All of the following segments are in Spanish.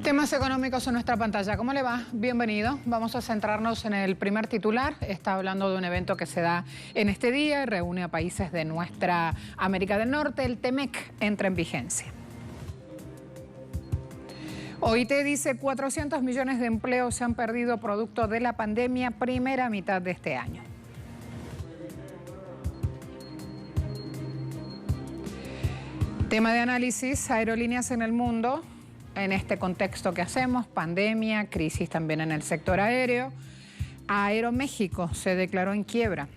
Temas económicos en nuestra pantalla. ¿Cómo le va? Bienvenido. Vamos a centrarnos en el primer titular. Está hablando de un evento que se da en este día y reúne a países de nuestra América del Norte. El TEMEC entra en vigencia. OIT dice 400 millones de empleos se han perdido producto de la pandemia primera mitad de este año. Tema de análisis, aerolíneas en el mundo. En este contexto que hacemos, pandemia, crisis también en el sector aéreo, Aeroméxico se declaró en quiebra.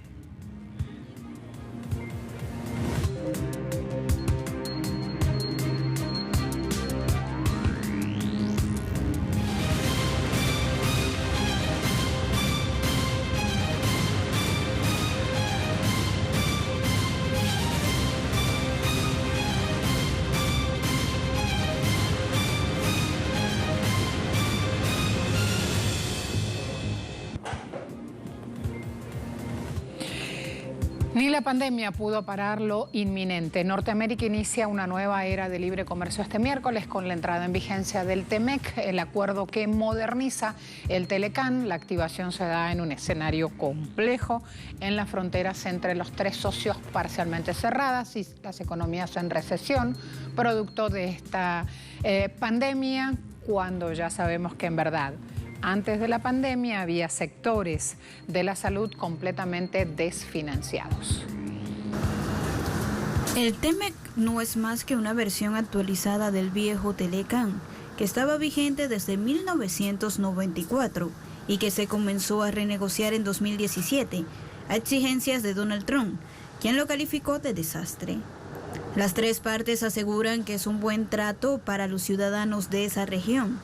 Ni la pandemia pudo parar lo inminente. Norteamérica inicia una nueva era de libre comercio este miércoles con la entrada en vigencia del TEMEC, el acuerdo que moderniza el Telecán. La activación se da en un escenario complejo en las fronteras entre los tres socios parcialmente cerradas y las economías en recesión, producto de esta pandemia, cuando ya sabemos que en verdad antes de la pandemia había sectores de la salud completamente desfinanciados. El TEMEC no es más que una versión actualizada del viejo Telecán, que estaba vigente desde 1994 y que se comenzó a renegociar en 2017 a exigencias de Donald Trump, quien lo calificó de desastre. Las tres partes aseguran que es un buen trato para los ciudadanos de esa región,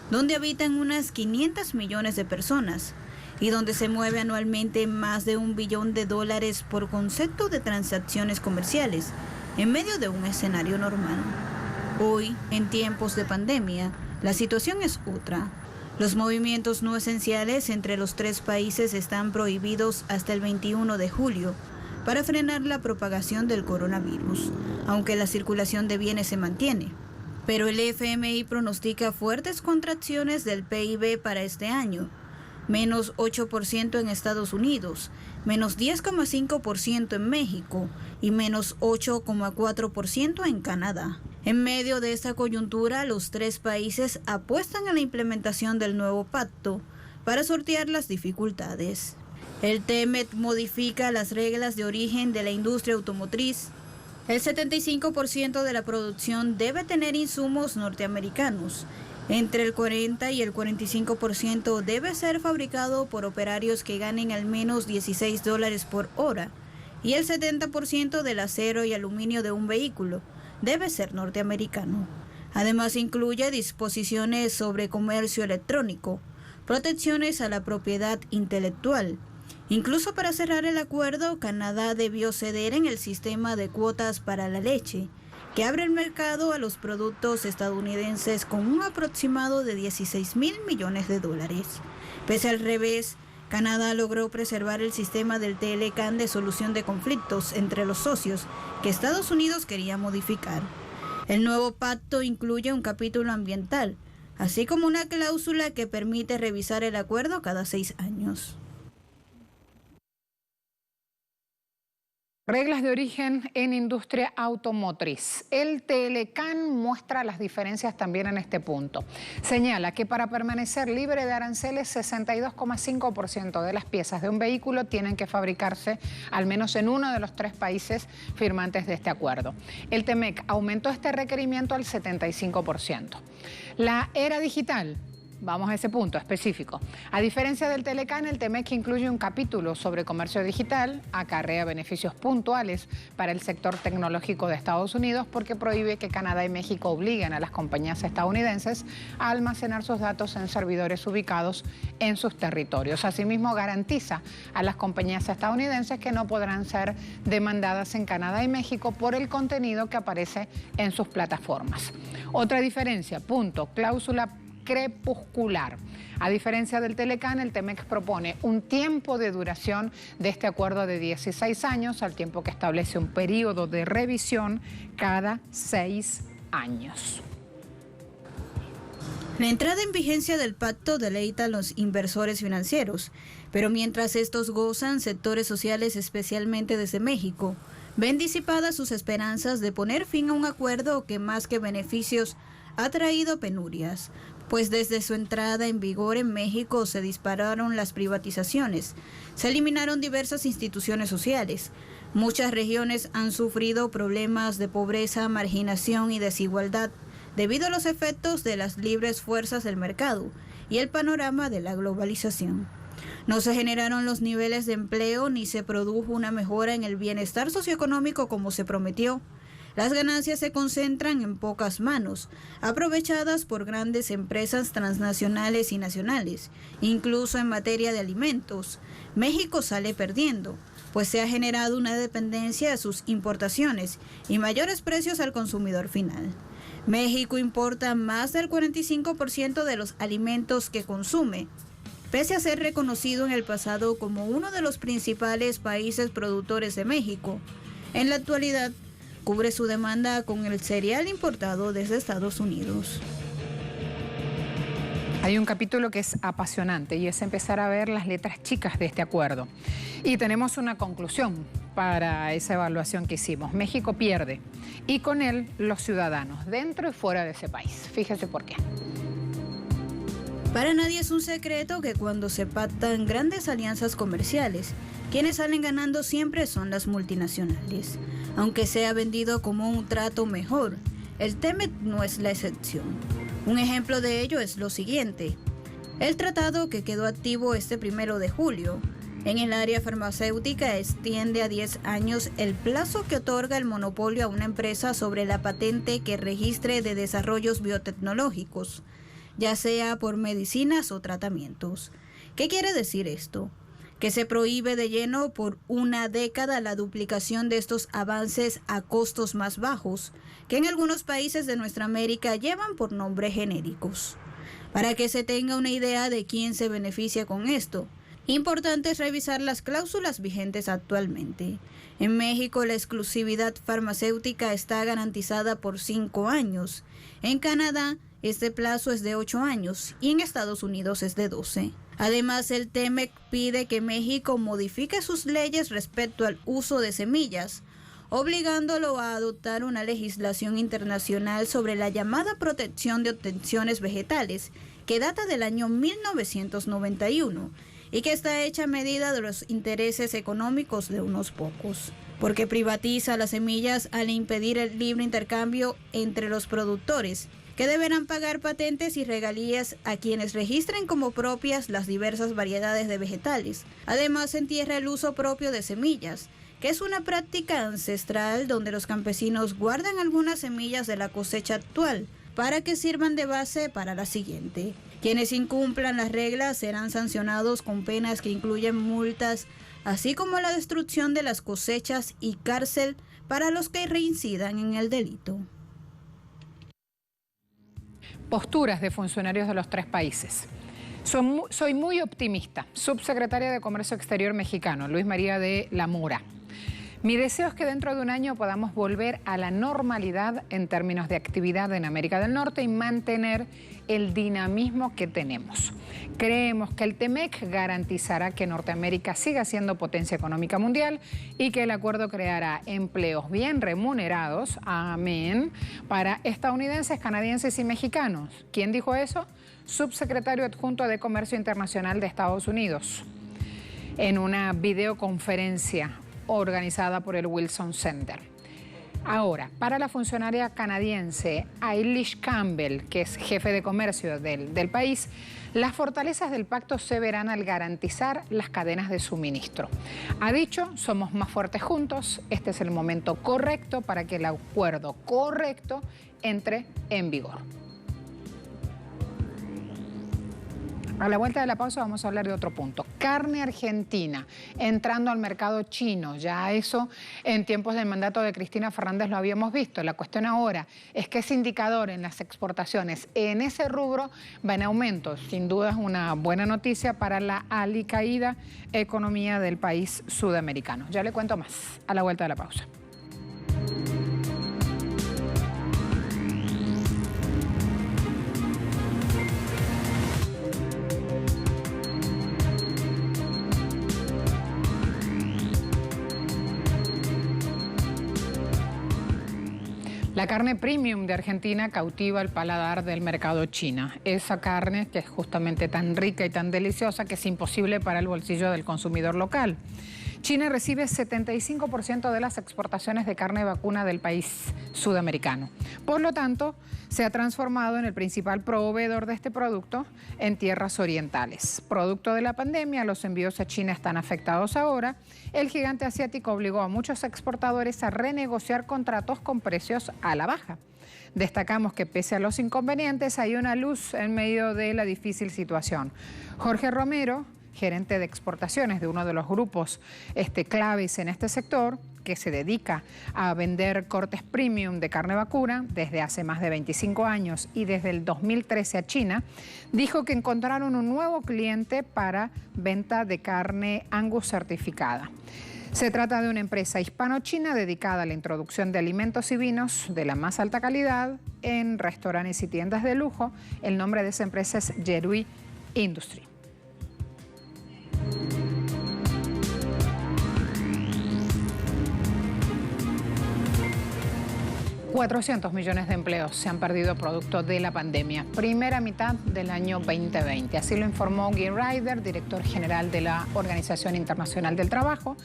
donde habitan unas 500 millones de personas y donde se mueve anualmente más de $1 billón por concepto de transacciones comerciales en medio de un escenario normal. Hoy, en tiempos de pandemia, la situación es otra. Los movimientos no esenciales entre los tres países están prohibidos hasta el 21 de julio para frenar la propagación del coronavirus, aunque la circulación de bienes se mantiene. Pero el FMI pronostica fuertes contracciones del PIB para este año, menos 8% en Estados Unidos, menos 10,5% en México y menos 8,4% en Canadá. En medio de esta coyuntura, los tres países apuestan a la implementación del nuevo pacto para sortear las dificultades. El TEMEC modifica las reglas de origen de la industria automotriz. El 75% de la producción debe tener insumos norteamericanos. Entre el 40 y el 45% debe ser fabricado por operarios que ganen al menos $16 por hora. Y el 70% del acero y aluminio de un vehículo debe ser norteamericano. Además, incluye disposiciones sobre comercio electrónico, protecciones a la propiedad intelectual. Incluso para cerrar el acuerdo, Canadá debió ceder en el sistema de cuotas para la leche, que abre el mercado a los productos estadounidenses con un aproximado de $16,000 millones. Pese al revés, Canadá logró preservar el sistema del Telecán de solución de conflictos entre los socios que Estados Unidos quería modificar. El nuevo pacto incluye un capítulo ambiental, así como una cláusula que permite revisar el acuerdo cada 6 años. Reglas de origen en industria automotriz. El Telecán muestra las diferencias también en este punto. Señala que para permanecer libre de aranceles, 62,5% de las piezas de un vehículo tienen que fabricarse al menos en uno de los tres países firmantes de este acuerdo. El TEMEC aumentó este requerimiento al 75%. La era digital. Vamos a ese punto específico. A diferencia del Telecán, el TEMEC incluye un capítulo sobre comercio digital, acarrea beneficios puntuales para el sector tecnológico de Estados Unidos porque prohíbe que Canadá y México obliguen a las compañías estadounidenses a almacenar sus datos en servidores ubicados en sus territorios. Asimismo, garantiza a las compañías estadounidenses que no podrán ser demandadas en Canadá y México por el contenido que aparece en sus plataformas. Otra diferencia, cláusula crepuscular. A diferencia del Telecán, el TEMEC propone un tiempo de duración de este acuerdo de 16 años, al tiempo que establece un periodo de revisión cada 6 años. La entrada en vigencia del pacto deleita a los inversores financieros, pero mientras estos gozan, sectores sociales, especialmente desde México, ven disipadas sus esperanzas de poner fin a un acuerdo que más que beneficios ha traído penurias, pues desde su entrada en vigor en México se dispararon las privatizaciones, se eliminaron diversas instituciones sociales. Muchas regiones han sufrido problemas de pobreza, marginación y desigualdad debido a los efectos de las libres fuerzas del mercado y el panorama de la globalización. No se generaron los niveles de empleo ni se produjo una mejora en el bienestar socioeconómico como se prometió. Las ganancias se concentran en pocas manos, aprovechadas por grandes empresas transnacionales y nacionales. Incluso en materia de alimentos, México sale perdiendo, pues se ha generado una dependencia de sus importaciones y mayores precios al consumidor final. México importa más del 45% de los alimentos que consume, pese a ser reconocido en el pasado como uno de los principales países productores de México. En la actualidad, cubre su demanda con el cereal importado desde Estados Unidos. Hay un capítulo que es apasionante y es empezar a ver las letras chicas de este acuerdo. Y tenemos una conclusión para esa evaluación que hicimos. México pierde y con él los ciudadanos dentro y fuera de ese país. Fíjese por qué. Para nadie es un secreto que cuando se pactan grandes alianzas comerciales, quienes salen ganando siempre son las multinacionales. Aunque sea vendido como un trato mejor, el TEMEC no es la excepción. Un ejemplo de ello es lo siguiente. El tratado que quedó activo este 1 de julio en el área farmacéutica extiende a 10 años el plazo que otorga el monopolio a una empresa sobre la patente que registre de desarrollos biotecnológicos, ya sea por medicinas o tratamientos. ¿Qué quiere decir esto? Que se prohíbe de lleno por una década la duplicación de estos avances a costos más bajos, que en algunos países de nuestra América llevan por nombres genéricos. Para que se tenga una idea de quién se beneficia con esto, importante es revisar las cláusulas vigentes actualmente. En México la exclusividad farmacéutica está garantizada por 5 años. En Canadá este plazo es de 8 años y en Estados Unidos es de 12. Además, el TEMEC pide que México modifique sus leyes respecto al uso de semillas, obligándolo a adoptar una legislación internacional sobre la llamada protección de obtenciones vegetales, que data del año 1991 y que está hecha a medida de los intereses económicos de unos pocos, porque privatiza las semillas al impedir el libre intercambio entre los productores, que deberán pagar patentes y regalías a quienes registren como propias las diversas variedades de vegetales. Además, entierra el uso propio de semillas, que es una práctica ancestral donde los campesinos guardan algunas semillas de la cosecha actual para que sirvan de base para la siguiente. Quienes incumplan las reglas serán sancionados con penas que incluyen multas, así como la destrucción de las cosechas y cárcel para los que reincidan en el delito. Posturas de funcionarios de los 3 países. Soy muy optimista. Subsecretaria de Comercio Exterior mexicano, Luis María de la Mora. Mi deseo es que dentro de un año podamos volver a la normalidad en términos de actividad en América del Norte y mantener el dinamismo que tenemos. Creemos que el TEMEC garantizará que Norteamérica siga siendo potencia económica mundial y que el acuerdo creará empleos bien remunerados, amén, para estadounidenses, canadienses y mexicanos. ¿Quién dijo eso? Subsecretario adjunto de Comercio Internacional de Estados Unidos, en una videoconferencia organizada por el Wilson Center. Ahora, para la funcionaria canadiense Eilish Campbell, que es jefe de comercio del país, las fortalezas del pacto se verán al garantizar las cadenas de suministro. Ha dicho, somos más fuertes juntos, este es el momento correcto para que el acuerdo correcto entre en vigor. A la vuelta de la pausa vamos a hablar de otro punto. Carne argentina entrando al mercado chino. Ya eso en tiempos del mandato de Cristina Fernández lo habíamos visto. La cuestión ahora es que ese indicador en las exportaciones en ese rubro va en aumento. Sin duda es una buena noticia para la alicaída economía del país sudamericano. Ya le cuento más a la vuelta de la pausa. La carne premium de Argentina cautiva el paladar del mercado chino. Esa carne que es justamente tan rica y tan deliciosa que es imposible para el bolsillo del consumidor local. China recibe 75% de las exportaciones de carne vacuna del país sudamericano. Por lo tanto, se ha transformado en el principal proveedor de este producto en tierras orientales. Producto de la pandemia, los envíos a China están afectados ahora. El gigante asiático obligó a muchos exportadores a renegociar contratos con precios a la baja. Destacamos que pese a los inconvenientes hay una luz en medio de la difícil situación. Jorge Romero, gerente de exportaciones de uno de los grupos claves en este sector, que se dedica a vender cortes premium de carne vacuna desde hace más de 25 años y desde el 2013 a China, dijo que encontraron un nuevo cliente para venta de carne Angus certificada. Se trata de una empresa hispano-china dedicada a la introducción de alimentos y vinos de la más alta calidad en restaurantes y tiendas de lujo. El nombre de esa empresa es Yerui Industry. 400 millones de empleos se han perdido producto de la pandemia, primera mitad del año 2020. Así lo informó Guy Ryder, director general de la Organización Internacional del Trabajo.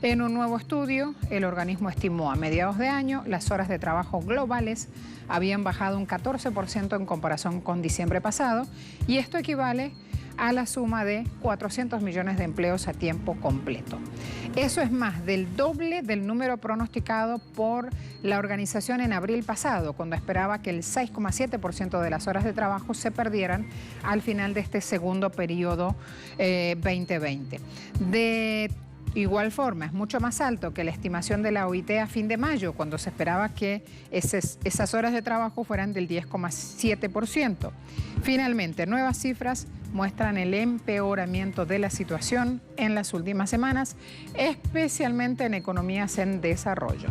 En un nuevo estudio, el organismo estimó a mediados de año las horas de trabajo globales habían bajado un 14% en comparación con diciembre pasado, y esto equivale a la suma de 400 millones de empleos a tiempo completo. Eso es más del doble del número pronosticado por la organización en abril pasado, cuando esperaba que el 6,7% de las horas de trabajo se perdieran al final de este segundo periodo 2020. De igual forma, es mucho más alto que la estimación de la OIT a fin de mayo, cuando se esperaba que esas horas de trabajo fueran del 10,7%. Finalmente, nuevas cifras muestran el empeoramiento de la situación en las últimas semanas, especialmente en economías en desarrollo.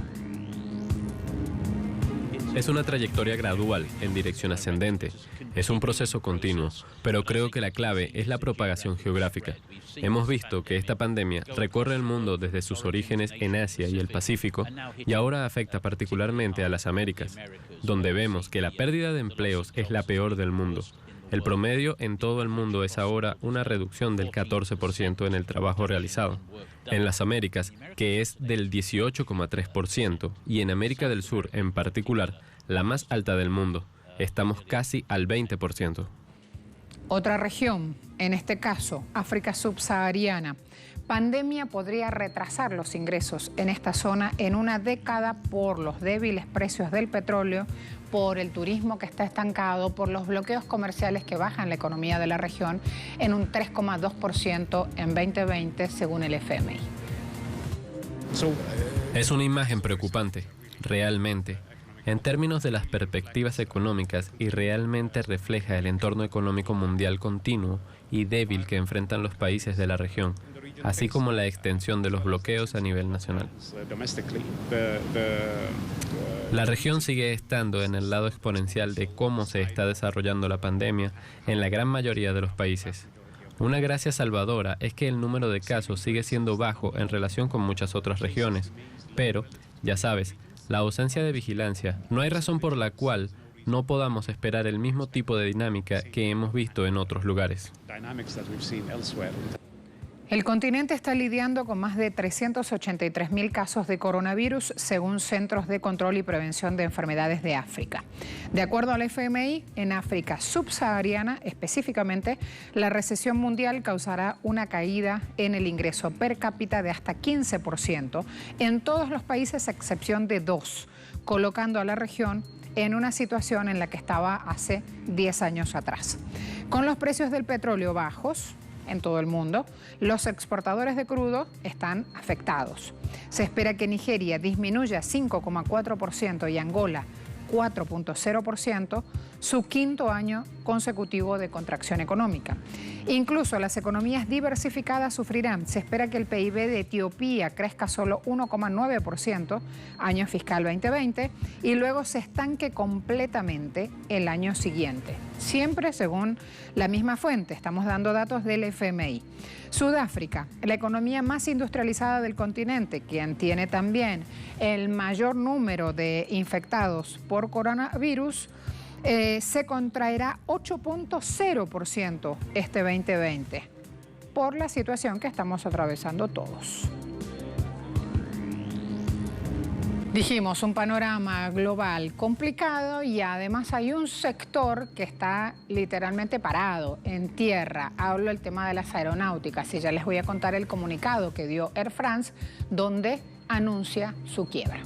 Es una trayectoria gradual en dirección ascendente. Es un proceso continuo, pero creo que la clave es la propagación geográfica. Hemos visto que esta pandemia recorre el mundo desde sus orígenes en Asia y el Pacífico y ahora afecta particularmente a las Américas, donde vemos que la pérdida de empleos es la peor del mundo. El promedio en todo el mundo es ahora una reducción del 14% en el trabajo realizado. En las Américas, que es del 18,3%, y en América del Sur en particular, la más alta del mundo, estamos casi al 20%. Otra región, en este caso, África subsahariana. Pandemia podría retrasar los ingresos en esta zona en una década por los débiles precios del petróleo, por el turismo que está estancado, por los bloqueos comerciales que bajan la economía de la región en un 3,2% en 2020, según el FMI. Es una imagen preocupante, realmente, en términos de las perspectivas económicas, y realmente refleja el entorno económico mundial continuo y débil que enfrentan los países de la región, así como la extensión de los bloqueos a nivel nacional. La región sigue estando en el lado exponencial de cómo se está desarrollando la pandemia en la gran mayoría de los países. Una gracia salvadora es que el número de casos sigue siendo bajo en relación con muchas otras regiones, pero, ya sabes, la ausencia de vigilancia, no hay razón por la cual no podamos esperar el mismo tipo de dinámica que hemos visto en otros lugares. El continente está lidiando con más de 383.000 casos de coronavirus, según Centros de Control y Prevención de Enfermedades de África. De acuerdo al FMI, en África subsahariana, específicamente, la recesión mundial causará una caída en el ingreso per cápita de hasta 15% en todos los países a excepción de 2, colocando a la región en una situación en la que estaba hace 10 años atrás. Con los precios del petróleo bajos en todo el mundo, los exportadores de crudo están afectados. Se espera que Nigeria disminuya 5,4% y Angola 4,0%, su quinto año consecutivo de contracción económica. Incluso las economías diversificadas sufrirán. Se espera que el PIB de Etiopía crezca solo 1,9%, año fiscal 2020, y luego se estanque completamente el año siguiente. Siempre según la misma fuente, estamos dando datos del FMI. Sudáfrica, la economía más industrializada del continente, quien tiene también el mayor número de infectados por coronavirus, se contraerá 8,0% este 2020 por la situación que estamos atravesando todos. Dijimos, un panorama global complicado y además hay un sector que está literalmente parado en tierra. Hablo del tema de las aeronáuticas y ya les voy a contar el comunicado que dio Air France, donde anuncia su quiebra.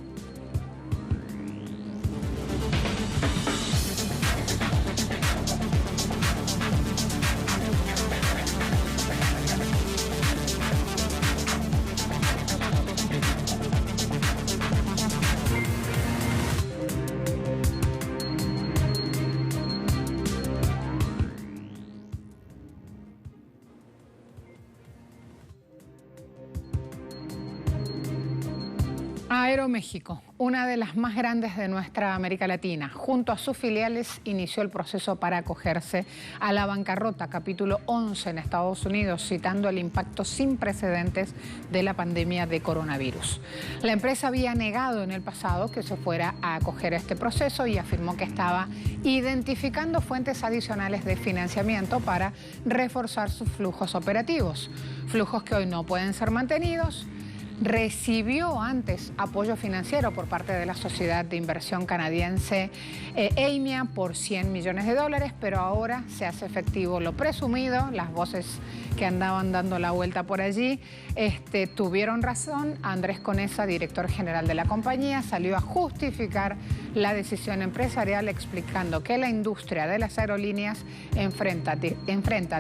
Aeroméxico, una de las más grandes de nuestra América Latina, junto a sus filiales inició el proceso para acogerse a la bancarrota, capítulo 11 en Estados Unidos, citando el impacto sin precedentes de la pandemia de coronavirus. La empresa había negado en el pasado que se fuera a acoger a este proceso y afirmó que estaba identificando fuentes adicionales de financiamiento para reforzar sus flujos operativos, flujos que hoy no pueden ser mantenidos. Recibió antes apoyo financiero por parte de la sociedad de inversión canadiense Aimia por $100 millones, pero ahora se hace efectivo lo presumido. Las voces que andaban dando la vuelta por allí tuvieron razón. Andrés Conesa, director general de la compañía, salió a justificar la decisión empresarial explicando que la industria de las aerolíneas enfrenta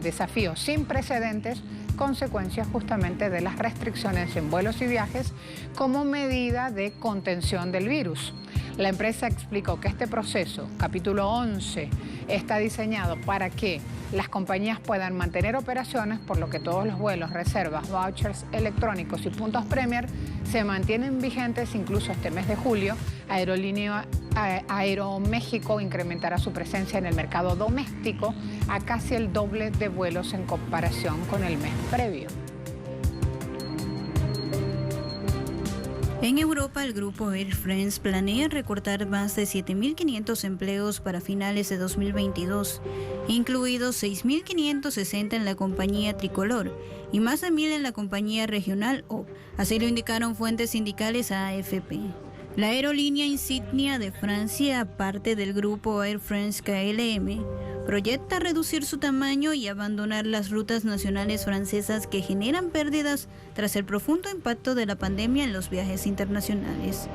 desafíos sin precedentes, consecuencias justamente de las restricciones en vuelos y viajes como medida de contención del virus. La empresa explicó que este proceso, capítulo 11, está diseñado para que las compañías puedan mantener operaciones, por lo que todos los vuelos, reservas, vouchers electrónicos y puntos Premier se mantienen vigentes incluso este mes de julio. Aeroméxico incrementará su presencia en el mercado doméstico a casi el doble de vuelos en comparación con el mes previo. En Europa, el grupo Air France planea recortar más de 7.500 empleos para finales de 2022, incluidos 6.560 en la compañía tricolor y más de 1.000 en la compañía regional O. Así lo indicaron fuentes sindicales a AFP. La aerolínea insignia de Francia, parte del grupo Air France KLM, proyecta reducir su tamaño y abandonar las rutas nacionales francesas que generan pérdidas tras el profundo impacto de la pandemia en los viajes internacionales.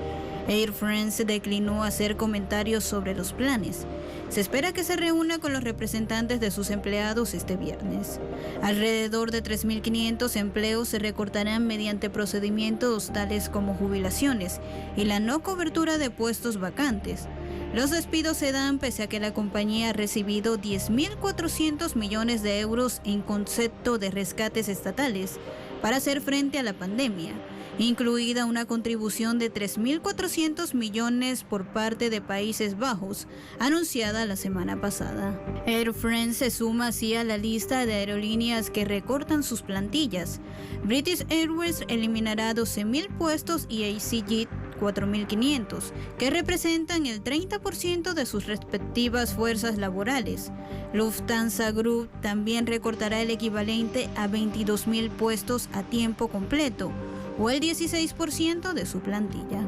Air France declinó hacer comentarios sobre los planes. Se espera que se reúna con los representantes de sus empleados este viernes. Alrededor de 3.500 empleos se recortarán mediante procedimientos tales como jubilaciones y la no cobertura de puestos vacantes. Los despidos se dan pese a que la compañía ha recibido 10.400 millones de euros en concepto de rescates estatales para hacer frente a la pandemia, incluida una contribución de 3.400 millones por parte de Países Bajos, anunciada la semana pasada. Air France se suma así a la lista de aerolíneas que recortan sus plantillas. British Airways eliminará 12.000 puestos y EasyJet 4.500, que representan el 30% de sus respectivas fuerzas laborales. Lufthansa Group también recortará el equivalente a 22.000 puestos a tiempo completo, o el 16% de su plantilla.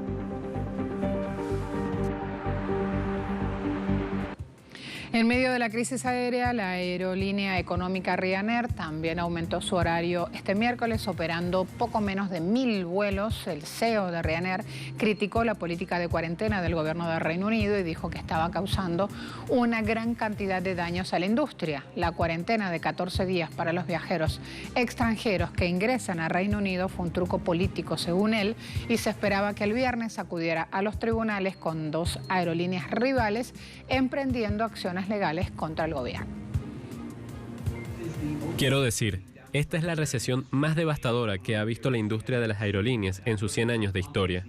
En medio de la crisis aérea, la aerolínea económica Ryanair también aumentó su horario este miércoles, operando poco menos de 1.000 vuelos. El CEO de Ryanair criticó la política de cuarentena del gobierno de Reino Unido y dijo que estaba causando una gran cantidad de daños a la industria. La cuarentena de 14 días para los viajeros extranjeros que ingresan a Reino Unido fue un truco político, según él, y se esperaba que el viernes acudiera a los tribunales con 2 aerolíneas rivales, emprendiendo acciones legales contra el gobierno. Quiero decir, esta es la recesión más devastadora que ha visto la industria de las aerolíneas en sus 100 años de historia.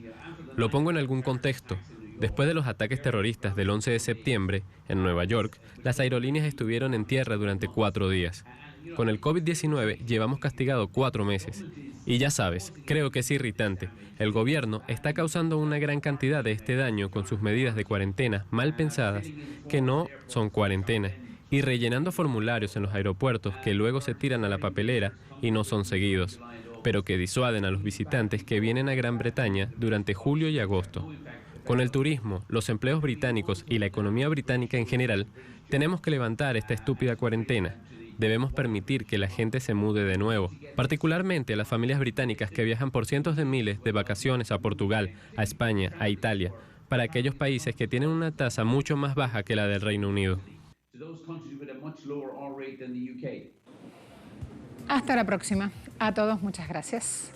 Lo pongo en algún contexto. Después de los ataques terroristas del 11 de septiembre, en Nueva York, las aerolíneas estuvieron en tierra durante 4 días. Con el COVID-19 llevamos castigado 4 meses. Y ya sabes, creo que es irritante. El gobierno está causando una gran cantidad de este daño con sus medidas de cuarentena mal pensadas, que no son cuarentena, y rellenando formularios en los aeropuertos que luego se tiran a la papelera y no son seguidos, pero que disuaden a los visitantes que vienen a Gran Bretaña durante julio y agosto. Con el turismo, los empleos británicos y la economía británica en general, tenemos que levantar esta estúpida cuarentena. Debemos permitir que la gente se mude de nuevo, particularmente las familias británicas que viajan por cientos de miles de vacaciones a Portugal, a España, a Italia, para aquellos países que tienen una tasa mucho más baja que la del Reino Unido. Hasta la próxima. A todos, muchas gracias.